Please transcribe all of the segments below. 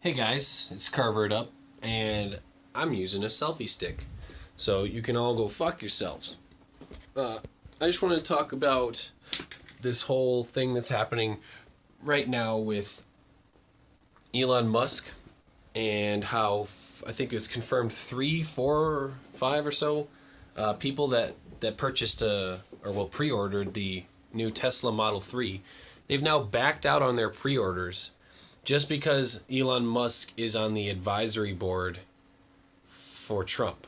Hey guys, it's Carvered Up, and I'm using a selfie stick. So you can all go fuck yourselves. I just want to talk about this whole thing that's happening right now with Elon Musk and how I think it's confirmed 3, 4, 5 or so people that purchased pre-ordered the new Tesla Model 3. They've now backed out on their pre-orders just because Elon Musk is on the advisory board for Trump.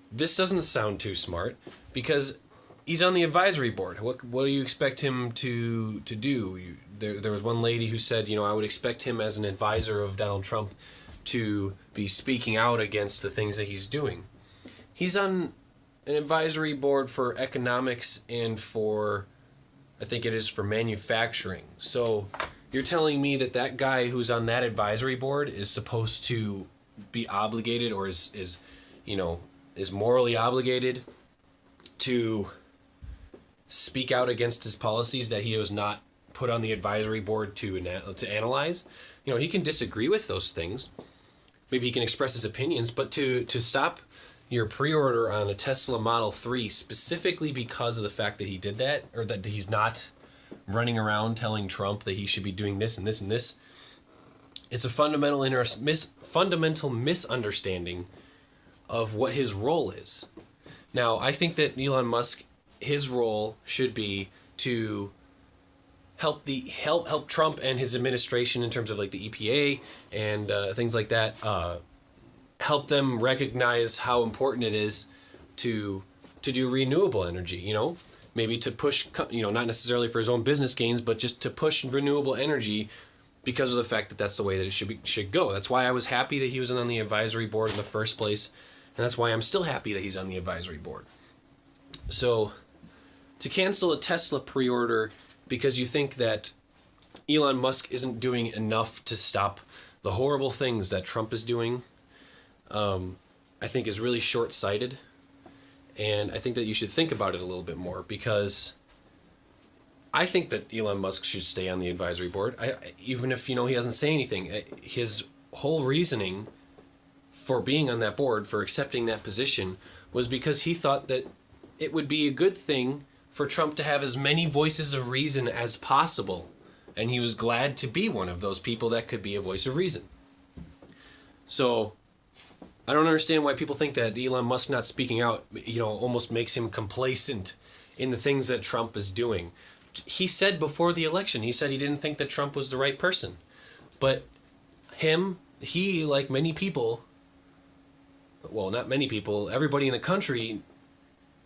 This doesn't sound too smart because he's on the advisory board. What do you expect him to do? There was one lady who said, I would expect him as an advisor of Donald Trump to be speaking out against the things that he's doing. He's on an advisory board for economics and for, I think it is for manufacturing. So you're telling me that guy who's on that advisory board is supposed to be obligated or is morally obligated to speak out against his policies that he was not put on the advisory board to analyze. He can disagree with those things. Maybe he can express his opinions, but to stop your pre-order on a Tesla Model 3 specifically because of the fact that he did that, or that he's not running around telling Trump that he should be doing this and this and this, it's a fundamental misunderstanding of what his role is. Now, I think that Elon Musk, his role should be to help Trump and his administration in terms of like the EPA and things like that. Help them recognize how important it is to do renewable energy. Maybe to push, not necessarily for his own business gains, but just to push renewable energy because of the fact that that's the way that it should go. That's why I was happy that he was on the advisory board in the first place. And that's why I'm still happy that he's on the advisory board. So, to cancel a Tesla pre-order because you think that Elon Musk isn't doing enough to stop the horrible things that Trump is doing, I think is really short-sighted. And I think that you should think about it a little bit more, because I think that Elon Musk should stay on the advisory board. Even if, he doesn't say anything. His whole reasoning for being on that board, for accepting that position, was because he thought that it would be a good thing for Trump to have as many voices of reason as possible. And he was glad to be one of those people that could be a voice of reason. So I don't understand why people think that Elon Musk not speaking out, almost makes him complacent in the things that Trump is doing. He said before the election, he said he didn't think that Trump was the right person. But he, like many people, well, not many people, everybody in the country,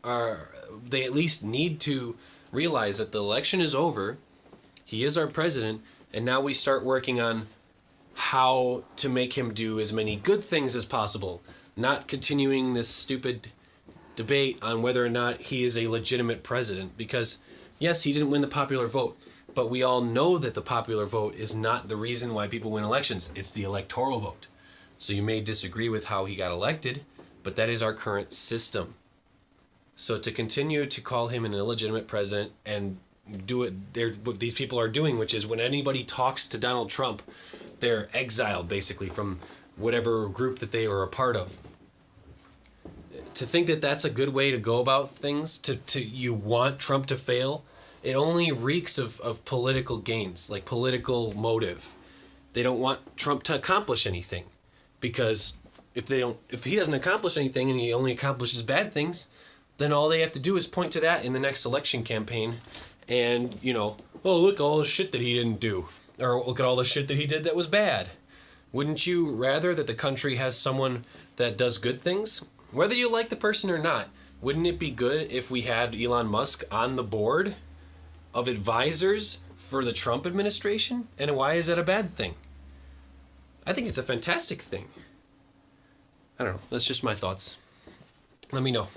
they at least need to realize that the election is over. He is our president, and now we start working on how to make him do as many good things as possible, not continuing this stupid debate on whether or not he is a legitimate president. Because, yes, he didn't win the popular vote, but we all know that the popular vote is not the reason why people win elections. It's the electoral vote. So you may disagree with how he got elected, but that is our current system. So to continue to call him an illegitimate president and do what these people are doing, which is when anybody talks to Donald Trump, they're exiled basically from whatever group that they were a part of. To think that that's a good way to go about things, you want Trump to fail, it only reeks of political gains, like political motive. They don't want Trump to accomplish anything, because if he doesn't accomplish anything and he only accomplishes bad things, then all they have to do is point to that in the next election campaign and, look at all the shit that he didn't do. Or look at all the shit that he did that was bad. Wouldn't you rather that the country has someone that does good things? Whether you like the person or not, wouldn't it be good if we had Elon Musk on the board of advisors for the Trump administration? And why is that a bad thing? I think it's a fantastic thing. I don't know. That's just my thoughts. Let me know.